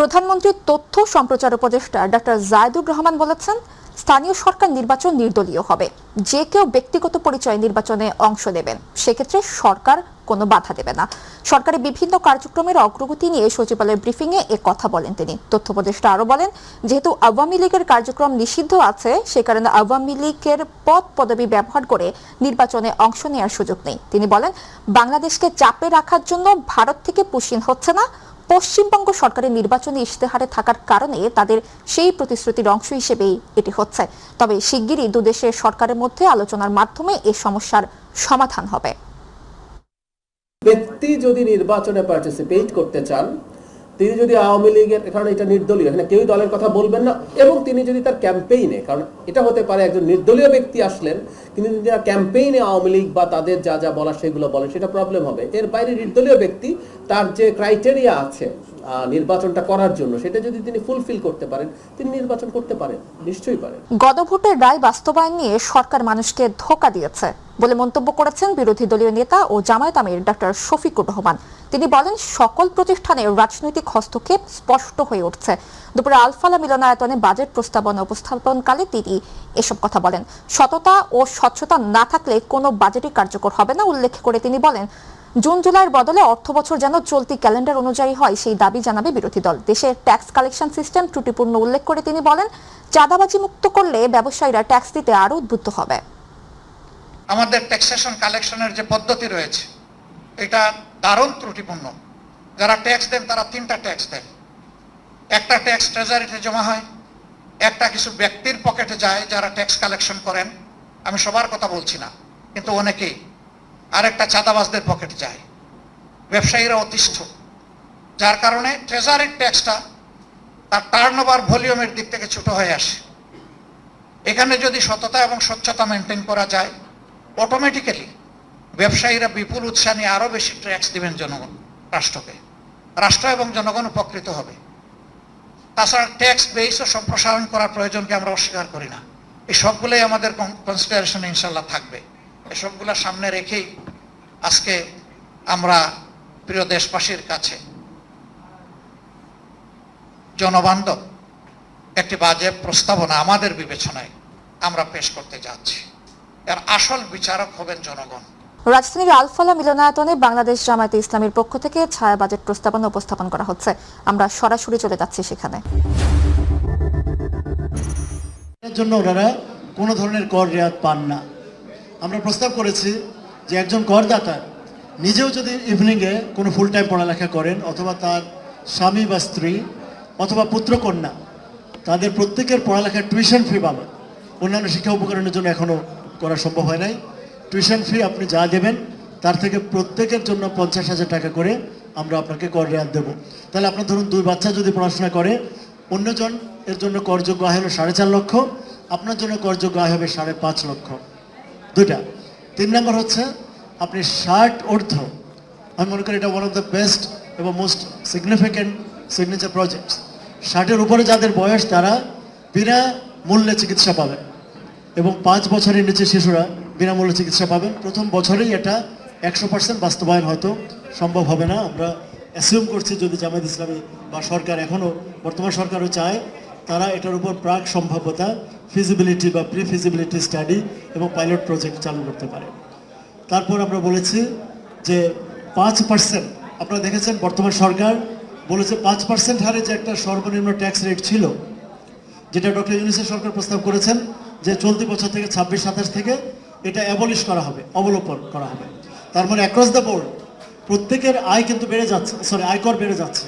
প্রধানমন্ত্রীর তথ্য সম্প্রচার উপদেষ্টা ডক্টর জায়েদুর রহমান বলেছেন, স্থানীয় সরকার নির্বাচন নির্দলীয় হবে। যে কেউ ব্যক্তিগত পরিচয়ে নির্বাচনে অংশ নেবেন, সেক্ষেত্রে সরকার কোনো বাধা দেবে না। সরকারের বিভিন্ন কার্যক্রমের অগ্রগতি নিয়ে সচিবালয়ের ব্রিফিংয়ে এ কথা বলেন তিনি। তথ্য উপদেষ্টা আরও বলেন, যেহেতু আওয়ামী লীগের কার্যক্রম নিষিদ্ধ আছে, সে কারণে আওয়ামী লীগের পদ পদবি ব্যবহার করে নির্বাচনে অংশ নেওয়ার সুযোগ নেই। তিনি বলেন, বাংলাদেশকে চাপে রাখার জন্য ভারত থেকে পুশিন হচ্ছে না, পশ্চিমবঙ্গ সরকারের নির্বাচনী ইশতেহারে থাকার কারণে তাদের সেই প্রতিশ্রুতির অংশ হিসেবেই এটি হচ্ছে। তবে শিগগিরই দুদেশের সরকারের মধ্যে আলোচনার মাধ্যমে এই সমস্যার সমাধান হবে। ব্যক্তি যদি নির্বাচনে পার্টিসিপেট করতে চান, তিনি যদি আওয়ামী লীগের, কারণ এটা নির্দলীয়, এখানে কেউই দলের কথা বলবেন না, এবং তিনি যদি তার ক্যাম্পেইনে, কারণ এটা হতে পারে একজন নির্দলীয় ব্যক্তি আসলেন, কিন্তু যারা ক্যাম্পেইনে আওয়ামী লীগ বা তাদের যা যা বলা সেগুলো বলেন, সেটা প্রবলেম হবে। এর বাইরে নির্দলীয় ব্যক্তি তার যে ক্রাইটেরিয়া আছে নির্বাচনটা করার জন্য, সেটা যদি তিনি ফুলফিল করতে পারেন, তিনি নির্বাচন করতে পারেন, নিশ্চয়ই পারেন। গণভোটের রায় বাস্তবায়ন নিয়ে সরকার মানুষকে ধোঁকা দিয়েছে বলে মন্তব্য করেছেন বিরোধী দলীয় নেতা ও জামায়াত আমির ডক্টর শফিকুর রহমান। তিনি বলেন, সকল প্রতিষ্ঠানের রাজনৈতিক হস্তক্ষেপ স্পষ্ট হয়ে উঠছে। দুপুরে আলফালা মিলনায়তনে বাজেট প্রস্তাবনা উপস্থাপনকালে তিনি এসব কথা বলেন। সততা ও স্বচ্ছতা না থাকলে কোনো বাজেটই কার্যকর হবে না উল্লেখ করে তিনি বলেন, জুন জুলাইয়ের বদলে অর্থ বছর যেন চলতি ক্যালেন্ডার অনুযায়ী হয়, সেই দাবি জানাবে বিরোধী দল। দেশের ট্যাক্স কালেকশন সিস্টেম ত্রুটিপূর্ণ উল্লেখ করে তিনি বলেন, চাঁদাবাজি মুক্ত করলে ব্যবসায়ীরা ট্যাক্স দিতে আরও উদ্বুদ্ধ হবে। আমাদের ট্যাক্সেশন কালেকশনের যে পদ্ধতি রয়েছে, এটা দারুণ ত্রুটিপূর্ণ। যারা ট্যাক্স দেন তারা তিনটা ট্যাক্স দেন। একটা ট্যাক্স ট্রেজারিতে জমা হয়, একটা কিছু ব্যক্তির পকেটে যায় যারা ট্যাক্স কালেকশন করেন, আমি সবার কথা বলছি না, কিন্তু অনেকেই। আরেকটা চাঁদাবাজদের পকেটে যায়, ব্যবসায়ীরা অতিষ্ঠ, যার কারণে ট্রেজারির ট্যাক্সটা তার টার্নওভার ভলিউমের দিক থেকে ছোট হয়ে আসে। এখানে যদি সততা এবং স্বচ্ছতা মেনটেন করা যায়, অটোমেটিক্যালি ব্যবসায়ীরা বিপুল উৎসাহ নিয়ে আরও বেশি ট্যাক্স দিবেন জনগণ, রাষ্ট্রকে। রাষ্ট্র এবং জনগণ উপকৃত হবে। তাছাড়া ট্যাক্স বেসও সম্প্রসারণ করার প্রয়োজনকে আমরা অস্বীকার করি না। এই সবগুলোই আমাদের কনসিডারেশনে ইনশাল্লাহ থাকবে। এসবগুলো সামনে রেখেই আজকে আমরা প্রিয় দেশবাসীর কাছে জনবান্ধব একটি বাজেট প্রস্তাবনা আমাদের বিবেচনায় আমরা পেশ করতে যাচ্ছি। এর আসল বিচারক হবেন জনগণ। রাজধানীর আলফালা মিলনায়তনে বাংলাদেশ জামায়াতে ইসলামীর পক্ষ থেকে ছায়া বাজেট প্রস্তাবনা উপস্থাপন করা হচ্ছে। আমরা সরাসরি চলে যাচ্ছি সেখানে। এর জন্য ওনারা কোনো ধরনের কর রেয়াত পান না। আমরা প্রস্তাব করেছি যে একজন করদাতা নিজেও যদি ইভিনিংয়ে কোনো ফুল টাইম পড়ালেখা করেন, অথবা তার স্বামী বা স্ত্রী অথবা পুত্রকন্যা, তাদের প্রত্যেকের পড়ালেখার টিউশন ফি বাবদ অন্যান্য শিক্ষা উপকরণের জন্য এখনও করা সম্ভব হয় নাই। টিউশন ফি আপনি যা দেবেন তার থেকে প্রত্যেকের জন্য 50,000 টাকা করে আমরা আপনাকে কর রেয়াত দেবো। তাহলে আপনার ধরুন 2 বাচ্চা যদি পড়াশোনা করে, অন্যজন এর জন্য করযোগ্য আয় হলো 4.5 লক্ষ, আপনার জন্য করযোগ্য আয় হবে 5.5 লক্ষ। দুটা। 3 নম্বর হচ্ছে আপনি 60 ঊর্ধ্ব, আমি মনে করি এটা ওয়ান অফ দ্য বেস্ট এবং মোস্ট সিগনিফিক্যান্ট সিগনেচার প্রজেক্টস। 60-এর উপরে যাদের বয়স, তারা বিনা মূল্যে চিকিৎসা পাবেন, এবং 5 বছরের নিচে শিশুরা বিনামূল্যে চিকিৎসা পাবেন। প্রথম বছরেই এটা 100% বাস্তবায়ন হয়তো সম্ভব হবে না। আমরা অ্যাসিউম করছি যদি জামায়াত ইসলামী বা সরকার, এখনও বর্তমান সরকারও চায়, তারা এটার উপর প্রাক সম্ভাব্যতা, ফিজিবিলিটি বা প্রি ফিজিবিলিটি স্টাডি এবং পাইলট প্রজেক্ট চালু করতে পারে। তারপর আমরা বলেছি যে 5%, আপনারা দেখেছেন বর্তমান সরকার বলেছে 5% হারে যে একটা সর্বনিম্ন ট্যাক্স রেট ছিল, যেটা ডক্টর ইউনূসের সরকার প্রস্তাব করেছেন যে চলতি বছর থেকে 26-27 থেকে এটা অ্যাবলিশ করা হবে, অবলোপন করা হবে। তার মানে অ্যাক্রস দ্য বোর্ড প্রত্যেকের আয় কিন্তু বেড়ে যাচ্ছে, আয়কর বেড়ে যাচ্ছে।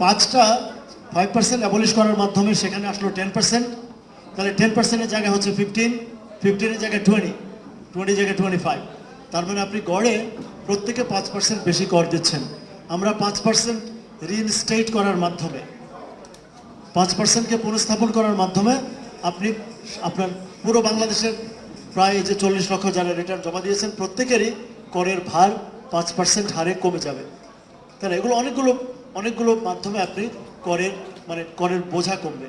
5% অ্যাবলিশ করার মাধ্যমে সেখানে আসলো 10%, তাহলে 10%-এর জায়গায় হচ্ছে 15-এর জায়গায় 20 জায়গায় 25। তার মানে আপনি গড়ে প্রত্যেকে 5% বেশি কর দিচ্ছেন। আমরা 5% রিইনস্টেট করার মাধ্যমে, 5%কে পুনঃস্থাপন করার মাধ্যমে আপনি আপনার পুরো বাংলাদেশের প্রায় যে 40 লক্ষ যারা রিটার্ন জমা দিয়েছেন, প্রত্যেকেরই করের ভার 5% হারে কমে যাবে। তাহলে এগুলো অনেকগুলো মাধ্যমে আপনি করের বোঝা কমবে।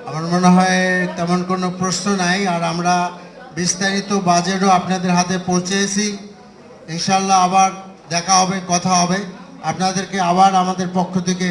আমার মনে হয় তেমন কোনো প্রশ্ন নাই। আর আমরা বিস্তারিত বাজেটও আপনাদের হাতে পৌঁছেছি। ইনশাল্লাহ আবার দেখা হবে, কথা হবে। আপনাদেরকে আবার আমাদের পক্ষ থেকে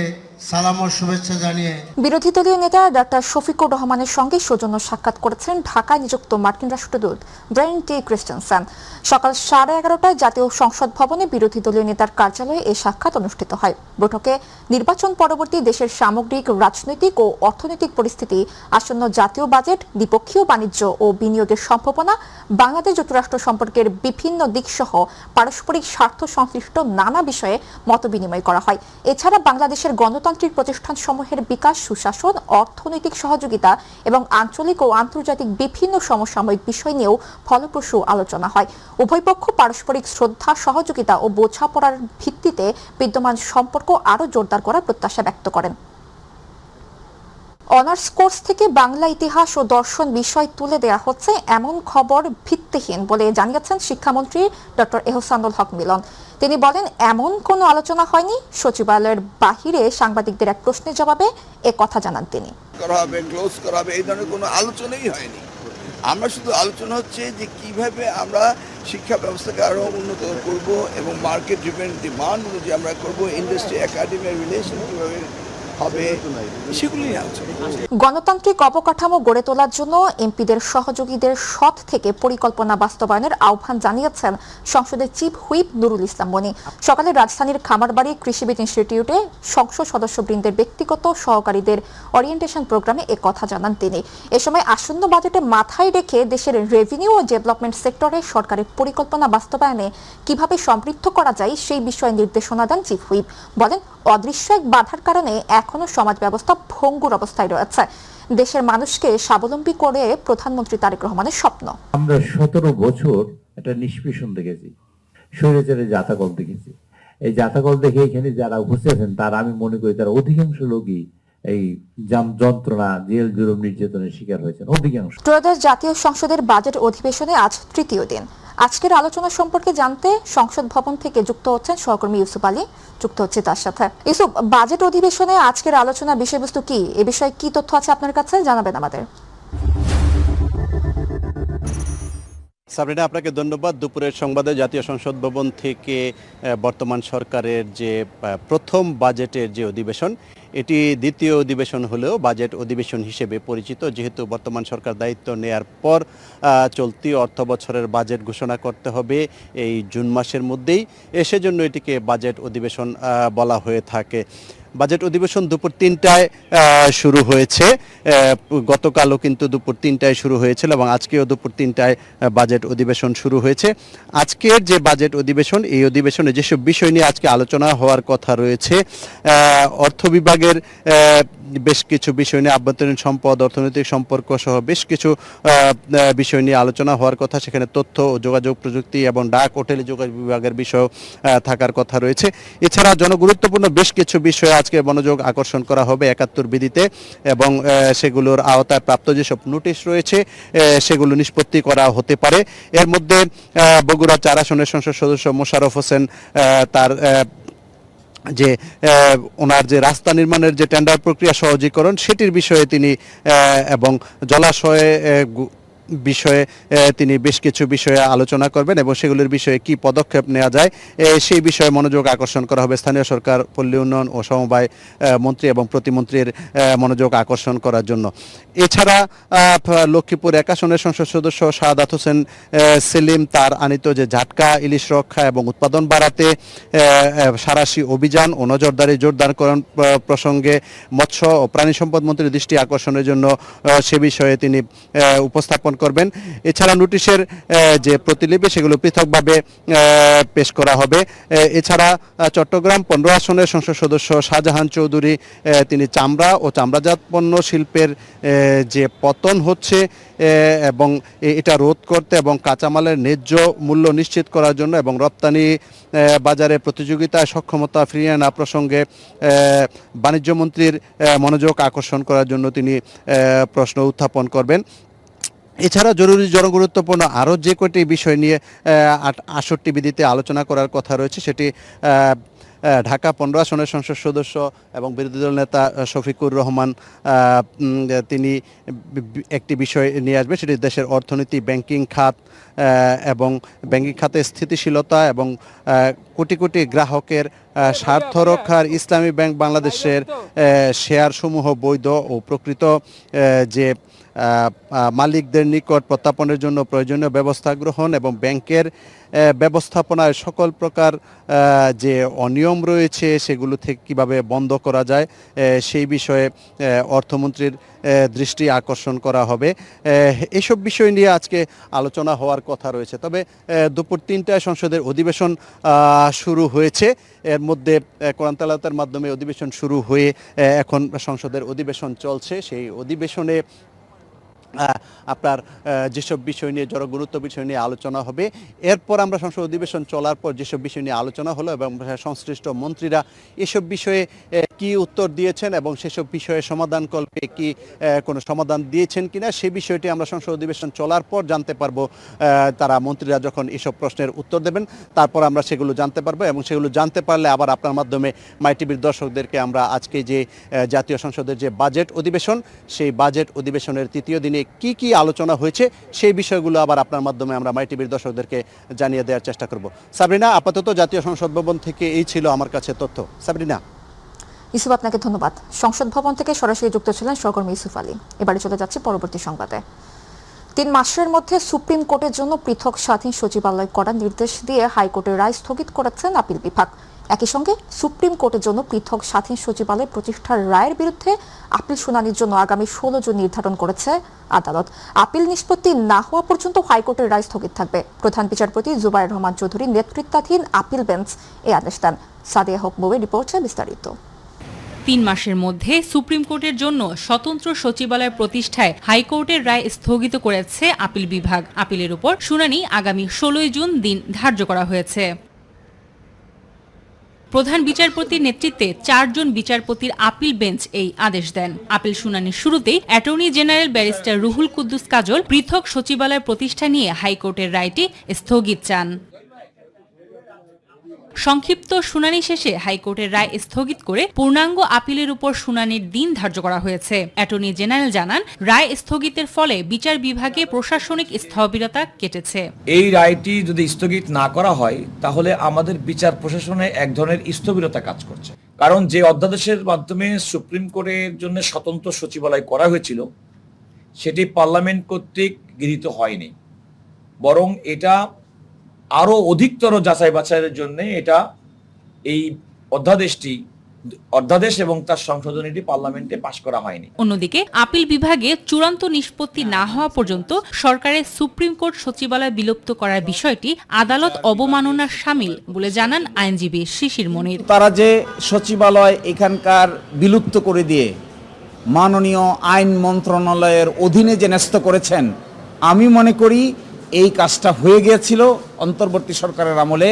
সালাম ও শুভেচ্ছা জানিয়ে বিরোধী দলীয় নেতা ডাক্তার শফিকুর রহমানের সঙ্গে সৌজন্য সাক্ষাৎ করেছেন ঢাকায় নিযুক্ত মার্কিন রাষ্ট্রদূত ব্রায়ান টি ক্রিস্টেনসেন। সকাল 11:30টায় জাতীয় সংসদ ভবনে বিরোধী দলীয় নেতার কার্যালয়ে এই সাক্ষাৎ অনুষ্ঠিত হয়। বৈঠকে নির্বাচন পরবর্তী দেশের সামগ্রিক রাজনৈতিক ও অর্থনৈতিক পরিস্থিতি, আসন্ন জাতীয় বাজেট, দ্বিপক্ষীয় বাণিজ্য ও বিনিয়োগের সম্ভাবনা, বাংলাদেশ যুক্তরাষ্ট্র সম্পর্কের বিভিন্ন দিক সহ পারস্পরিক স্বার্থ সংশ্লিষ্ট নানা বিষয়ে মতবিনিময় করা হয়। এছাড়া বাংলাদেশের গণতান্ত্রিক প্রতিষ্ঠানসমূহের বিকাশ, সুশাসন, অর্থনৈতিক সহযোগিতা এবং আঞ্চলিক ও আন্তর্জাতিক বিভিন্ন সমসাময়িক বিষয় নিয়েও ফলপ্রসূ আলোচনা হয়। উভয় পক্ষ পারস্পরিক শ্রদ্ধা, সহযোগিতা ও বোঝাপড়ার ভিত্তিতে বিদ্যমান সম্পর্ক আরও জোরদার করার প্রত্যাশা ব্যক্ত করেন। অনার্স কোর্স থেকে বাংলা ইতিহাস ও দর্শন বিষয় তুলে দেওয়া হচ্ছে এমন খবর ভিত্তিহীন বলে জানিয়েছেন শিক্ষামন্ত্রী ডক্টর এহসানুল হক মিলন। তিনি বলেন, এমন কোনো আলোচনা হয়নি। সচিবালয়ের বাহিরে সাংবাদিকদের এক প্রশ্নের জবাবে এ কথা জানান তিনি। ক্লোজ করা হবে এই ধরনের কোনো আলোচনাই হয়নি। আমরা শুধু আলোচনা হচ্ছে যে কিভাবে আমরা শিক্ষা ব্যবস্থাকে আরও উন্নত করব এবং মার্কেট ড্রিভেন ডিমান্ড অনুযায়ী আমরা করব, ইন্ডাস্ট্রি একাডেমির রিলেশন কীভাবে হবে সেগুলি আলোচনা। গণতান্ত্রিক অবকাঠামো গড়ে তোলার জন্য এমপিদের সহযোগীদের সৎ থেকে পরিকল্পনা বাস্তবায়নের আহ্বান জানিয়েছেন সংসদের চিফ হুইপ নুরুল ইসলাম মনি। সকালে রাজধানীর খামারবাড়ি কৃষিবিদ ইনস্টিটিউটে সংসদ সদস্যবৃন্দের ব্যক্তিগত সহকারীদের ওরিয়েন্টেশন প্রোগ্রামে এ কথা জানান তিনি। এ সময় আসন্ন বাজেটে মাথায় রেখে দেশের রেভিনিউ ও ডেভেলপমেন্ট সেক্টরে সরকারের পরিকল্পনা বাস্তবায়নে কিভাবে সমৃদ্ধ করা যায় সেই বিষয়ে নির্দেশনা দেন চিফ হুইপ। বলেন, অদৃশ্য এক বাধার কারণে এখনো সমাজ ব্যবস্থা ভঙ্গুর অবস্থায় রয়েছে। দেশের মানুষকে স্বাবলম্বী করে প্রধানমন্ত্রী তারেক রহমানের স্বপ্ন। আমরা 17 বছর একটা নিষ্পেষণ দেখেছি, স্বৈরাচারের জাতাকল দেখেছি। এই জাতাকল দেখে এখানে যারা উপস্থিত আছেন তারা, আমি মনে করি তারা অধিকাংশ লোকই এই যন্ত্রণা, জেল জুলুম, নির্যাতনের শিকার হয়েছেন অধিকাংশ। ত্রয়োদশ জাতীয় সংসদের বাজেট অধিবেশনে আজ তৃতীয় দিন। আজকের আলোচনা সম্পর্কে জানতে সংসদ ভবন থেকে যুক্ত হচ্ছেন সহকর্মী ইউসুফ আলী, যুক্ত হচ্ছে তার সাথে। ইউসুফ, বাজেট অধিবেশনে আজকের আলোচনা বিষয়বস্তু কি? এ বিষয়ে কি তথ্য আছে আপনার কাছে, জানাবেন আমাদের। সাবরিনা, আপনাকে ধন্যবাদ। দুপুরের সংবাদে জাতীয় সংসদ ভবন থেকে বর্তমান সরকারের যে প্রথম বাজেটের যে অধিবেশন, এটি দ্বিতীয় অধিবেশন হলেও বাজেট অধিবেশন হিসেবে পরিচিত, যেহেতু বর্তমান সরকার দায়িত্ব নেয়ার পর চলতি অর্থ বছরের বাজেট ঘোষণা করতে হবে এই জুন মাসের মধ্যেই। সেজন্য এটিকে বাজেট অধিবেশন বলা হয়ে থাকে। বাজেট অধিবেশন দুপুর 3টায় শুরু হয়েছে। গতকালও কিন্তু দুপুর 3টায় শুরু হয়েছিল এবং আজকেও দুপুর 3টায় বাজেট অধিবেশন শুরু হয়েছে। আজকের যে বাজেট অধিবেশন, এই অধিবেশনে যেসব বিষয় নিয়ে আজকে আলোচনা হওয়ার কথা রয়েছে, অর্থ বিভাগের বেশ কিছু বিষয় নিয়ে, আভ্যন্তরীণ সম্পদ, অর্থনৈতিক সম্পর্ক সহ বেশ কিছু বিষয় নিয়ে আলোচনা হওয়ার কথা। সেখানে তথ্য ও যোগাযোগ প্রযুক্তি এবং ডাক ও টেলিযোগাযোগ বিভাগের বিষয় থাকার কথা রয়েছে। এছাড়া জনগুরুত্বপূর্ণ বেশ কিছু বিষয়ে আজকে মনোযোগ আকর্ষণ করা হবে 71 বিধিতে, এবং সেগুলোর আওতায় প্রাপ্ত যেসব নোটিশ রয়েছে সেগুলো নিষ্পত্তি করা হতে পারে। এর মধ্যে বগুড়া 4 আসনের সংসদ সদস্য মোশাররফ হোসেন তার যে ওনার যে রাস্তা নির্মাণের যে টেন্ডার প্রক্রিয়া সহজীকরণ, সেটির বিষয়ে তিনি এবং জলাশয়ে বিষয়ে তিনি বেশ কিছু বিষয়ে আলোচনা করবেন এবং সেগুলোর বিষয়ে কি পদক্ষেপ নেওয়া যায় সেই বিষয়ে মনোযোগ আকর্ষণ করা হবে। স্থানীয় সরকার, পল্লী উন্নয়ন ও সমবায় মন্ত্রী এবং প্রতিমন্ত্রীর মনোযোগ আকর্ষণ করার জন্য। এছাড়া লক্ষ্মীপুর 1 আসনের সংসদ সদস্য শাহাদাত হোসেন সেলিম তার আনিত যে ঝাটকা ইলিশ রক্ষা এবং উৎপাদন বাড়াতে সাঁড়াশি অভিযান ও নজরদারি জোরদারকরণ প্রসঙ্গে মৎস্য ও প্রাণী সম্পদ মন্ত্রীর দৃষ্টি আকর্ষণের জন্য সে বিষয়ে তিনি উপস্থাপন করবেন। এছাড়া নোটিশের যে প্রতিলিপি সেগুলো পৃথকভাবে পেশ করা হবে। এছাড়া চট্টগ্রাম 15 আসনের সংসদ সদস্য শাহজাহান চৌধুরী তিনি চামড়া ও চামড়াজাত পণ্য শিল্পের যে পতন হচ্ছে এবং এটা রোধ করতে এবং কাঁচামালের ন্যায্য মূল্য নিশ্চিত করার জন্য এবং রপ্তানি বাজারে প্রতিযোগিতায় সক্ষমতা ফিরিয়ে আনা প্রসঙ্গে বাণিজ্য মন্ত্রীর মনোযোগ আকর্ষণ করার জন্য তিনি প্রশ্ন উত্থাপন করবেন। এছাড়া জরুরি জনগুরুত্বপূর্ণ আরও যে কটি বিষয় নিয়ে 68 বিধিতে আলোচনা করার কথা রয়েছে, সেটি ঢাকা 15 আসনের সংসদ সদস্য এবং বিরোধী দল নেতা শফিকুর রহমান তিনি একটি বিষয় নিয়ে আসবে, সেটি দেশের অর্থনীতি, ব্যাংকিং খাত এবং ব্যাংকিং খাতে স্থিতিশীলতা এবং কোটি কোটি গ্রাহকের স্বার্থ রক্ষার ইসলামী ব্যাংক বাংলাদেশের শেয়ারসমূহ বৈধ ও প্রকৃত যে মালিকদের নিকট প্রত্যাপনের জন্য প্রয়োজনীয় ব্যবস্থা গ্রহণ এবং ব্যাংকের ব্যবস্থাপনায় সকল প্রকার যে অনিয়ম রয়েছে সেগুলো থেকে কিভাবে বন্ধ করা যায় সেই বিষয়ে অর্থমন্ত্রীর দৃষ্টি আকর্ষণ করা হবে। এসব বিষয় নিয়ে আজকে আলোচনা হওয়ার কথা রয়েছে। তবে দুপুর 3টায় সংসদের অধিবেশন শুরু হয়েছে। এর মধ্যে কোরআন তেলাওয়াতের মাধ্যমে অধিবেশন শুরু হয়ে এখন সংসদের অধিবেশন চলছে। সেই অধিবেশনে আপনার যেসব বিষয় নিয়ে জনগুরুত্ব বিষয় নিয়ে আলোচনা হবে, এরপর আমরা সংসদ অধিবেশন চলার পর যেসব বিষয় নিয়ে আলোচনা হলো এবং সংশ্লিষ্ট মন্ত্রীরা এসব বিষয়ে কি উত্তর দিয়েছেন এবং সেসব বিষয়ে সমাধানকল্পে কি কোনো সমাধান দিয়েছেন কিনা সেই বিষয়টি আমরা সংসদ অধিবেশন চলার পর জানতে পারবো। তারা মন্ত্রীরা যখন এসব প্রশ্নের উত্তর দেবেন তারপর আমরা সেগুলো জানতে পারবো এবং সেগুলো জানতে পারলে আবার আপনার মাধ্যমে মাই টিভির দর্শকদেরকে আমরা আজকে যে জাতীয় সংসদের যে বাজেট অধিবেশন, সেই বাজেট অধিবেশনের 3য় দিনে কি কি আলোচনা হয়েছে সেই বিষয়গুলো আবার আপনার মাধ্যমে আমরা মাই টিভির দর্শকদেরকে জানিয়ে দেওয়ার চেষ্টা করব। সাবরিনা, আপাতত জাতীয় সংসদ ভবন থেকে এই ছিল আমার কাছে তথ্য। সাবরিনা। ইউসুফ, আপনাকে ধন্যবাদ। সংসদ ভবন থেকে সরাসরি যুক্ত ছিলেন সহকর্মী ইউসুফ আলী। এবারে চলে যাচ্ছে পরবর্তী সংবাদে। 3 মাসের মধ্যে সুপ্রিম কোর্টের জন্য পৃথক স্বাধীন সচিবালয় করার নির্দেশ দিয়ে হাইকোর্টের রায় স্থগিত করেছেন আপিল বিভাগ। একই সঙ্গে সুপ্রিম কোর্টের জন্য পৃথক স্বাধীন সচিবালয় প্রতিষ্ঠার রায়ের বিরুদ্ধে আপিল শুনানির জন্য আগামী 16 জুন নির্ধারণ করেছে আদালত। আপিল নিষ্পত্তি না হওয়া পর্যন্ত হাইকোর্টের রায় স্থগিত থাকবে। প্রধান বিচারপতি জুবায়ের রহমান চৌধুরী নেতৃত্বাধীন আপিল বেঞ্চ এই আদেশ দেন। সাদিয়া হক বউয়ের রিপোর্টে বিস্তারিত। 3 মাসের মধ্যে সুপ্রিম কোর্টের জন্য স্বতন্ত্র সচিবালয় প্রতিষ্ঠায় হাইকোর্টের রায় স্থগিত করেছে আপিল বিভাগ। আপিলের উপর শুনানি আগামী 16 জুন দিন ধার্য করা হয়েছে। প্রধান বিচারপতির নেতৃত্বে 4 জন বিচারপতির আপিল বেঞ্চ এই আদেশ দেন। আপিল শুনানির শুরুতেই attorney general barrister Ruhul Quddus Kajal পৃথক সচিবালয় প্রতিষ্ঠা নিয়ে হাইকোর্টের রায়টি স্থগিত চান। সংক্ষিপ্ত শুনানি শেষে হাইকোর্টের রায় স্থগিত করে পূর্ণাঙ্গ আপিলের উপর শুনানির দিন ধার্য করা হয়েছে। অ্যাটর্নি জেনারেল জানান, রায় স্থগিতের ফলে বিচার বিভাগে প্রশাসনিক স্থবিরতা কেটেছে। এই রায়টি যদি স্থগিত না করা হয় তাহলে আমাদের বিচার প্রশাসনে এক ধরনের স্থবিরতা কাজ করছে। কারণ যে অধ্যাদেশের মাধ্যমে সুপ্রিম কোর্টের জন্য স্বতন্ত্র সচিবালয় করা হয়েছিল সেটি পার্লামেন্ট কর্তৃক গৃহীত হয়নি, বরং এটা আরো অধিকতর যাচাই বাছাইয়ের জন্য এটা এই অধ্যাদেশ এবং তার সংশোধনীটি পার্লামেন্টে পাশ করা হয়নি। অন্যদিকে আপিল বিভাগে চূড়ান্ত নিষ্পত্তি না হওয়া পর্যন্ত সরকারের সুপ্রিম কোর্ট সচিবালয় বিলুপ্ত করার বিষয়টি আদালত অবমাননার শামিল বলে জানান আইনজীবী শিশির মনির। তারা যে সচিবালয় এখানকার বিলুপ্ত করে দিয়ে মাননীয় আইন মন্ত্রণালয়ের অধীনে যে ন্যস্ত করেছেন, আমি মনে করি এই কাজটা হয়ে গিয়েছিল অন্তর্বর্তী সরকারের আমলে।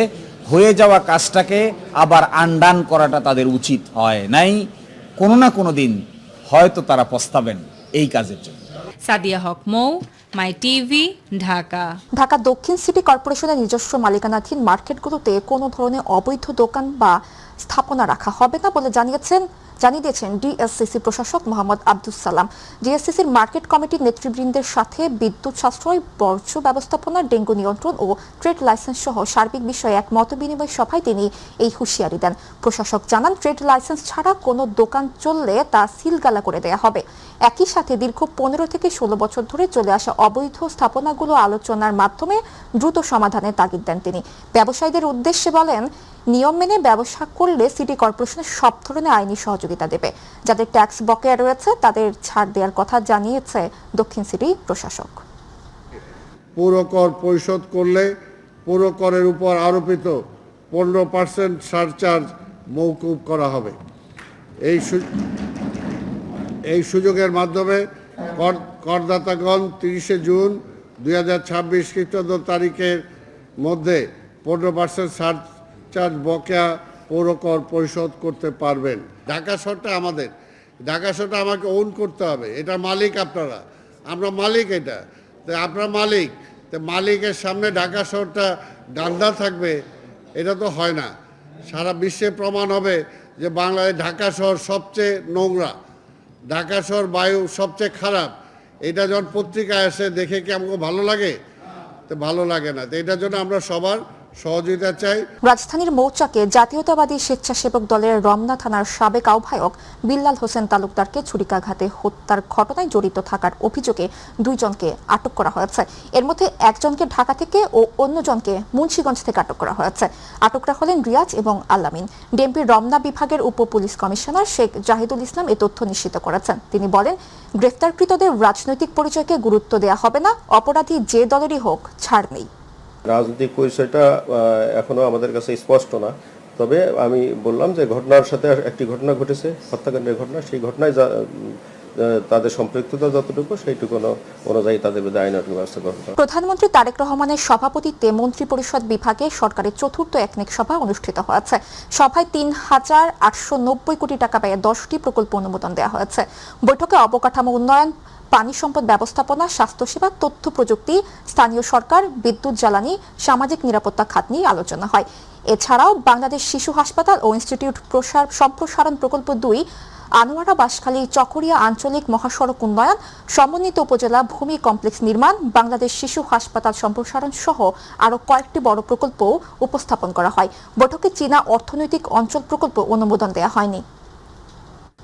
হয়ে যাওয়া কাজটাকে আবার আনডান করাটা তাদের উচিত হয় নাই। কোনো না কোনো দিন হয়তো তারা পস্তাবেন এই কাজের জন্য। সাদিয়া হক মৌ, মাই টিভি, ঢাকা। ঢাকা দক্ষিণ সিটি কর্পোরেশনের নিজস্ব মালিকানাধীন মার্কেটগুলোতে কোনো ধরনের অবৈধ দোকান বা স্থাপনা রাখা হবে না বলে জানিয়ে দিয়েছেন ডিএসসিসি প্রশাসক মোহাম্মদ আব্দুস সালাম। ডিএসসিসির মার্কেট কমিটির নেতৃবৃন্দের সাথে বিদ্যুৎ সাশ্রয়, বর্জ্য ব্যবস্থাপনা, ডেঙ্গু নিয়ন্ত্রণ ও ট্রেড লাইসেন্স সহ সার্বিক বিষয়ে এক মতবিনিময় সভায় তিনি এই হুঁশিয়ারি দেন। প্রশাসক জানান, ট্রেড লাইসেন্স ছাড়া কোনো দোকান চললে তা সিলগালা করে দেয়া হবে। একই সাথে দীর্ঘ 15 থেকে 16 বছর ধরে চলে আসা অবৈধ স্থাপনাগুলো আলোচনার মাধ্যমে দ্রুত সমাধানের তাগিদ দেন তিনি। ব্যবসায়ীদের উদ্দেশ্যে বলেন, নিয়ম মেনে ব্যবসা করলে সিটি কর্পোরেশনের সব ধরনের আইনি সহযোগিতা দেবে। যাদের ট্যাক্স বকেয়া রয়েছে তাদের ছাড় দেওয়ার কথা জানিয়েছে দক্ষিণ সিটি প্রশাসক। পৌরকর পরিশোধ করলে পৌরকরের উপর আরোপিত 15% সারচার্জ মওকুফ করা হবে। এই সুযোগের মাধ্যমে করদাতাগণ 30 জুন 2026 খ্রিস্টাব্দ তারিখের মধ্যে 15% সারচার্জ বকেয়া পৌরকর পরিশোধ করতে পারবেন। ঢাকা শহরটা আমাদের, ঢাকা শহরটা আমাকে ওন করতে হবে। এটা মালিক আপনারা, আমরা মালিক। এটা তো আপনারা মালিক, তো মালিকের সামনে ঢাকা শহরটা গান্দা থাকবে, এটা তো হয় না। সারা বিশ্বে প্রমাণ হবে যে বাংলাদেশ ঢাকা শহর সবচেয়ে নোংরা, ঢাকা শহর বায়ু সবচেয়ে খারাপ। এটা যখন পত্রিকায় আসে দেখে কি আমাকে ভালো লাগে? তো ভালো লাগে না। তো এটার জন্য আমরা সবার সহযোগিতা চাই। রাজধানীর মৌচাকে জাতীয়তাবাদী স্বেচ্ছাসেবক দলের রমনা থানার সাবেক আহ্বায়ক বিল্লাল হোসেন তালুকদারকে ছুরিকাঘাতে হত্যার ঘটনায় জড়িত থাকার অভিযোগে 2 জনকে আটক করা হয়েছে। এর মধ্যে একজনকে ঢাকা থেকে ও অন্যজনকে মুন্সিগঞ্জ থেকে আটক করা হয়েছে। আটকরা হলেন রিয়াজ এবং আলামিন। ডিএমপির রমনা বিভাগের উপ পুলিশ কমিশনার শেখ জাহিদুল ইসলাম এই তথ্য নিশ্চিত করেছেন। তিনি বলেন, গ্রেফতারকৃতদের রাজনৈতিক পরিচয়কে গুরুত্ব দেওয়া হবে না, অপরাধী যে দলেরই হোক ছাড় নেই। রাজনৈতিক পরিচয়টা এখনো আমাদের কাছে স্পষ্ট না, তবে আমি বললাম যে ঘটনার সাথে একটি ঘটনা ঘটেছে, হত্যাকাণ্ডের ঘটনা। সেই ঘটনায় তাদের সম্পৃক্ততা যতটুকু সেইটুকু অনুযায়ী তাদের বিরুদ্ধে আইনানুগ ব্যবস্থা গ্রহণ করা। প্রধানমন্ত্রী তারেক রহমানের সভাপতিত্বে মন্ত্রিপরিষদ বিভাগে সরকারের 4র্থ একনেক সভা অনুষ্ঠিত হয়েছে। সভায় ৩,৮৯০ কোটি টাকা ব্যয়ে 10টি প্রকল্প অনুমোদন দেওয়া হয়েছে। বৈঠকে অবকাঠামো উন্নয়ন, পানি সম্পদ ব্যবস্থাপনা, স্বাস্থ্যসেবা, তথ্য প্রযুক্তি, স্থানীয় সরকার, বিদ্যুৎ, জ্বালানি, সামাজিক নিরাপত্তা খাত নিয়ে আলোচনা হয়। এছাড়াও বাংলাদেশ শিশু হাসপাতাল ও ইনস্টিটিউট সম্প্রসারণ প্রকল্প 2, আনোয়ারা বাঁশখালী চকরিয়া আঞ্চলিক মহাসড়ক উন্নয়ন, সমন্বিত উপজেলা ভূমি কমপ্লেক্স নির্মাণ, বাংলাদেশ শিশু হাসপাতাল সম্প্রসারণ সহ আরও কয়েকটি বড় প্রকল্প উপস্থাপন করা হয়। বৈঠকে চীনা অর্থনৈতিক অঞ্চল প্রকল্প অনুমোদন দেওয়া হয়নি।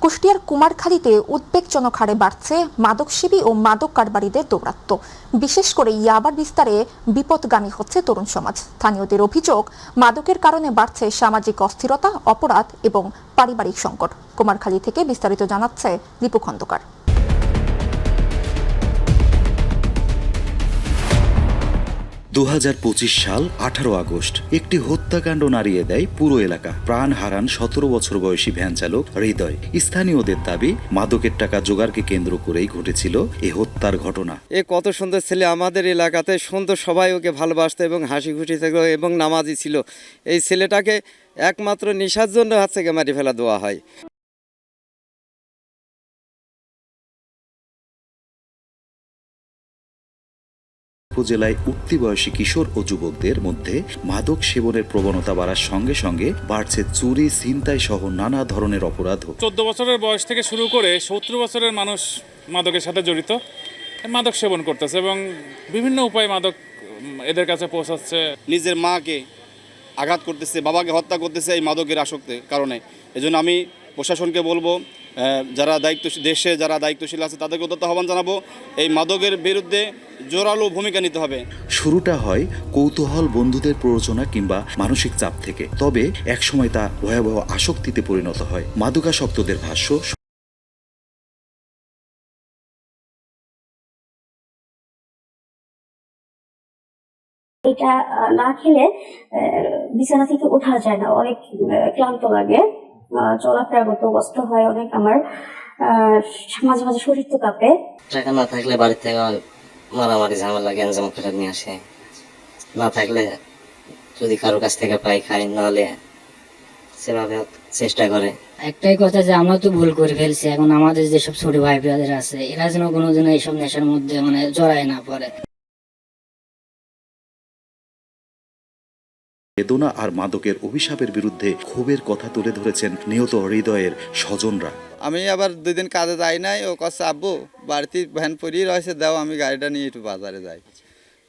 কুষ্টিয়ার কুমারখালীতে উদ্বেগজনক হারে বাড়ছে মাদকসেবী ও মাদক কারবারিদের দৌরাত্ম্য। বিশেষ করে ইয়াবার বিস্তারে বিপদগামী হচ্ছে তরুণ সমাজ। স্থানীয়দের অভিযোগ, মাদকের কারণে বাড়ছে সামাজিক অস্থিরতা, অপরাধ এবং পারিবারিক সংকট। কুমারখালী থেকে বিস্তারিত জানাচ্ছে দীপু খন্দকার। 2025 সাল 18 আগস্ট একটি হত্যাকাণ্ড নাড়িয়ে দেয় পুরো এলাকা। প্রাণ হারান 17 বছর বয়সী ভ্যান চালক হৃদয়। স্থানীয়দের দাবি, মাদকের টাকা জোগাড়কে কেন্দ্র করেই ঘটেছিল এই হত্যার ঘটনা। এ কত সুন্দর ছেলে, আমাদের এলাকাতে সুন্দর, সবাই ওকে ভালোবাসতো এবং হাসি খুশি ছিল এবং নামাজি ছিল। এই ছেলেটাকে একমাত্র নেশার জন্য মারি ফেলা দেওয়া হয়। উপজেলায় উঠতি বয়সী কিশোর ও যুবকদের মধ্যে মাদক সেবনের প্রবণতা বাড়ার সঙ্গে সঙ্গে বাড়ছে চুরি, ছিনতাই সহ নানা ধরনের অপরাধ। 14 বছরের বয়স থেকে শুরু করে 70 বছরের মানুষ মাদকের সাথে জড়িত, মাদক সেবন করতেছে এবং বিভিন্ন উপায়ে মাদক এদের কাছে পৌঁছাচ্ছে। নিজের মাকে আঘাত করতেছে, বাবাকে হত্যা করতেছে এই মাদকের আসক্তির কারণে। এজন্য আমি প্রশাসনকে বলবো, যারা দেশে যারা দায়িত্বশীল আছে তাদেরকে উদ্যত আহ্বান জানাবো, এই মাদকের বিরুদ্ধে জোরালো ভূমিকা নিতে হবে। শুরুটা হয় কৌতূহল, বন্ধুদের প্ররোচনা কিংবা মানসিক চাপ থেকে, তবে একসময় তা ভয়াবহ আসক্তিতে পরিণত হয়। মাদকাসক্তদের ভাষ্য, এটা না খেলে বিছানা থেকে ওঠা যায় না, অনেক ক্লান্ত লাগে, চলাফেরা করতে কষ্ট হয় অনেক। আমার মাঝে মাঝে শরীর তো কাঁপে। টাকা না থাকলে বাড়ি থেকে মারামারি ঝামেলা গ্যাঞ্জাম করে নিয়ে আসে, না থাকলে যদি কারোর কাছ থেকে পাই খাই, নাহলে সেভাবে চেষ্টা করে। একটাই কথা যে আমরা তো ভুল করে ফেলছি, এখন আমাদের যেসব ছোট ভাই ব্রাদার আছে এরা যেন কোনোদিন এইসব নেশার মধ্যে জড়ায় না পড়ে। বেদনা আর মাদকের অভিশাপের বিরুদ্ধে ক্ষোভের কথা তুলে ধরেছেন নিহত হৃদয়ের স্বজনরা। আমি আবার 2 দিন কাজে যাই নাই, ও কাছে আব্বু বাড়িতে ভ্যান পরিয়ে রয়েছে, দাও আমি গাড়িটা নিয়ে একটু বাজারে যাই।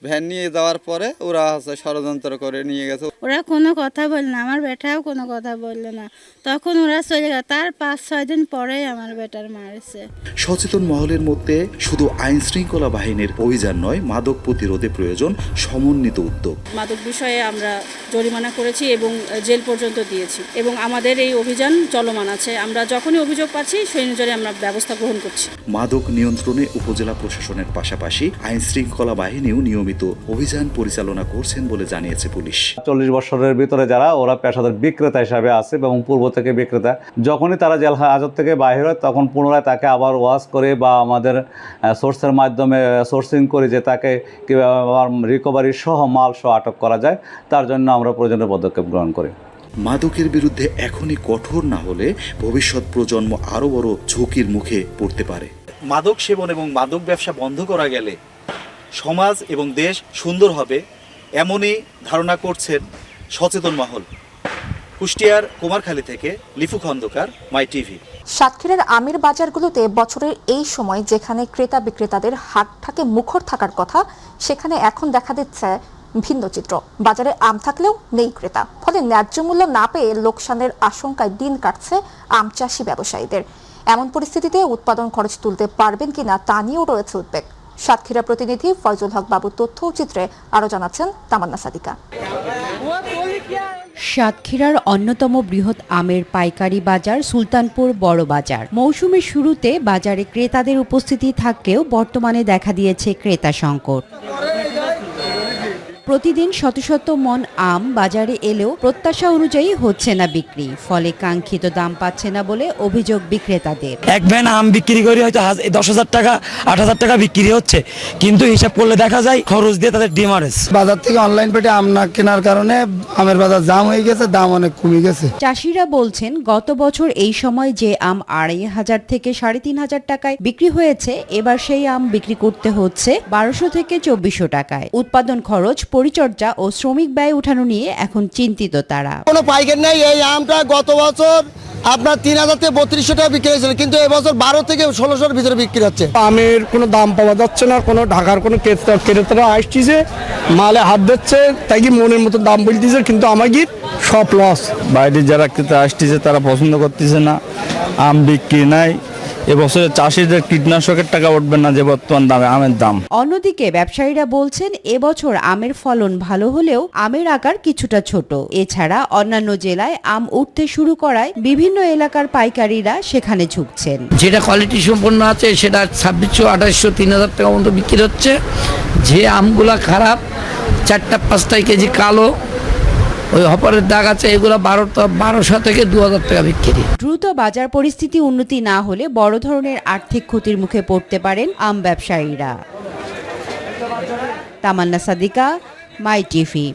ভ্যান নিয়ে যাওয়ার পরে ওরা ষড়যন্ত্র করে নিয়ে গেছে। ওরা কোনো কথা বলল না, আমার বেটাও কোনো কথা বলল না, তখন ওরা চলে গেল। তার 5-6 দিন পরেই আমার বেটার মারছে। সচেতন মহলের মধ্যে শুধু আইন শৃঙ্খলা বাহিনীর অভিযান নয়, মাদক প্রতিরোধে প্রয়োজন সমন্বিত উদ্যোগ। মাদক বিষয়ে আমরা জরিমানা করেছি এবং জেল পর্যন্ত দিয়েছি এবং আমাদের এই অভিযান চলমান আছে। আমরা যখনই অভিযোগ পাচ্ছি সেই অনুযায়ী আমরা ব্যবস্থা গ্রহণ করছি। মাদক নিয়ন্ত্রণে উপজেলা প্রশাসনের পাশাপাশি আইন শৃঙ্খলা বাহিনীও নিয়মিত অভিযান পরিচালনা করছেন বলে জানিয়েছে পুলিশ। 40 বছরের ভিতরে যারা, ওরা পেশাদার বিক্রেতা হিসাবে আছে এবং পূর্ব থেকে বিক্রেতা। যখনই তারা জেল হাজত থেকে বাইরে হয় তখন পুনরায় তাকে আবার ওয়াশ করে বা আমাদের সোর্সের মাধ্যমে সোর্সিং করে যে তাকে কীভাবে আবার রিকভারি সহ মাল সহ আটক করা যায়, তার জন্য আমরা প্রয়োজনীয় পদক্ষেপ গ্রহণ করি। মাদকের বিরুদ্ধে এখনই কঠোর না হলে ভবিষ্যৎ প্রজন্ম আরও বড় ঝুঁকির মুখে পড়তে পারে। মাদক সেবন এবং মাদক ব্যবসা বন্ধ করা গেলে সমাজ এবং দেশ সুন্দর হবে, এমনই ধারণা করছেন সচেতন মহল। কুষ্টিয়ার কুমারখালী থেকে লিফু খন্দকার, মাই টিভি। সাতক্ষীরার আমের বাজারগুলোতে বছরের এই সময় যেখানে ক্রেতা বিক্রেতাদের হাট থাকে মুখর থাকার কথা, সেখানে এখন দেখা দিচ্ছে ভিন্ন চিত্র। বাজারে আম থাকলেও নেই ক্রেতা, ফলে ন্যায্য মূল্য না পেয়ে লোকসানের আশঙ্কায় দিন কাটছে আম চাষি ব্যবসায়ীদের। এমন পরিস্থিতিতে উৎপাদন খরচ তুলতে পারবেন কিনা তা নিয়েও রয়েছে উদ্বেগ। সাতক্ষীরা প্রতিনিধি ফয়জুল হক বাবুর তথ্য চিত্রে আরো জানাচ্ছেন তামান্না সাদিকা। সাতক্ষীরার অন্যতম বৃহৎ আমের পাইকারি বাজার সুলতানপুর বড় বাজার। মৌসুমের শুরুতে বাজারে ক্রেতাদের উপস্থিতি থাকলেও বর্তমানে দেখা দিয়েছে ক্রেতা সংকট। প্রতিদিন শত শত মন আম বাজারে এলেও প্রত্যাশা অনুযায়ী হচ্ছে না বিক্রি, ফলে কাঙ্ক্ষিত দাম পাচ্ছে না বলে অভিযোগ বিক্রেতাদের। এক ভ্যান আম বিক্রি করে হয়তো 10,000 টাকা 8,000 টাকা বিক্রি হচ্ছে, কিন্তু হিসাব করলে দেখা যায় খরচ দিয়ে তাদের ডিমারেজ। বাজার থেকে অনলাইন পেটে আম না কেনার কারণে আমের বাজার জাম হয়ে গেছে, দাম অনেক কমে গেছে। চাষিরা বলছেন গত বছর এই সময় যে আম 2,500 থেকে 3,500 টাকায় বিক্রি হয়েছে, এবার সেই আম বিক্রি করতে হচ্ছে 1,200 থেকে 2,400 টাকায়। উৎপাদন খরচ, পরিচর্যা ও শ্রমিক ব্যয় উঠানো নিয়ে এখন চিন্তিত তারা। কোনো পাইকার নেই। এই আমটা গত বছর আপনার 3,000 থেকে 3,200 টাকা বিক্রি হয়েছিল, কিন্তু এবছর 12 থেকে 1600-র ভিতরে বিক্রি হচ্ছে। আমের কোনো দাম পাওয়া যাচ্ছে না, কোনো ঢাকার কোনো ক্রেতারা আসছে মালে হাত দিচ্ছে, তাই কি মনের মতো দাম বলতেছে, কিন্তু আমাদের সব লস। বাইরে যারা ক্রেতা আসতেছে তারা পছন্দ করতেছে না, আম বিক্রি নাই। এবছরে চাষিদের কীটনাশকের টাকা উঠবে না যে বর্তমান দামে আমের দাম। অন্যদিকে ব্যবসায়ীরা বলছেন এবছর আমের ফলন ভালো হলেও আমের আকার কিছুটা ছোট। এছাড়া অন্যান্য জেলায় আম উঠতে শুরু করায় বিভিন্ন এলাকার পাইকারিরা সেখানে ঝুঁকছেন। যেটা কোয়ালিটি সম্পন্ন আছে সেটা 2,600, 2,800, 3,000 টাকা পর্যন্ত বিক্রি হচ্ছে। যে আমগুলা খারাপ, 4-5 কেজি কালো, ওই হপারের দাগ আছে, এগুলো 1200 থেকে 2,000 টাকা বিক্রি। দ্রুত বাজার পরিস্থিতি উন্নতি না হলে বড় ধরনের আর্থিক ক্ষতির মুখে পড়তে পারেন আম ব্যবসায়ীরা। তামান্না সাদিকা, মাই টিভি।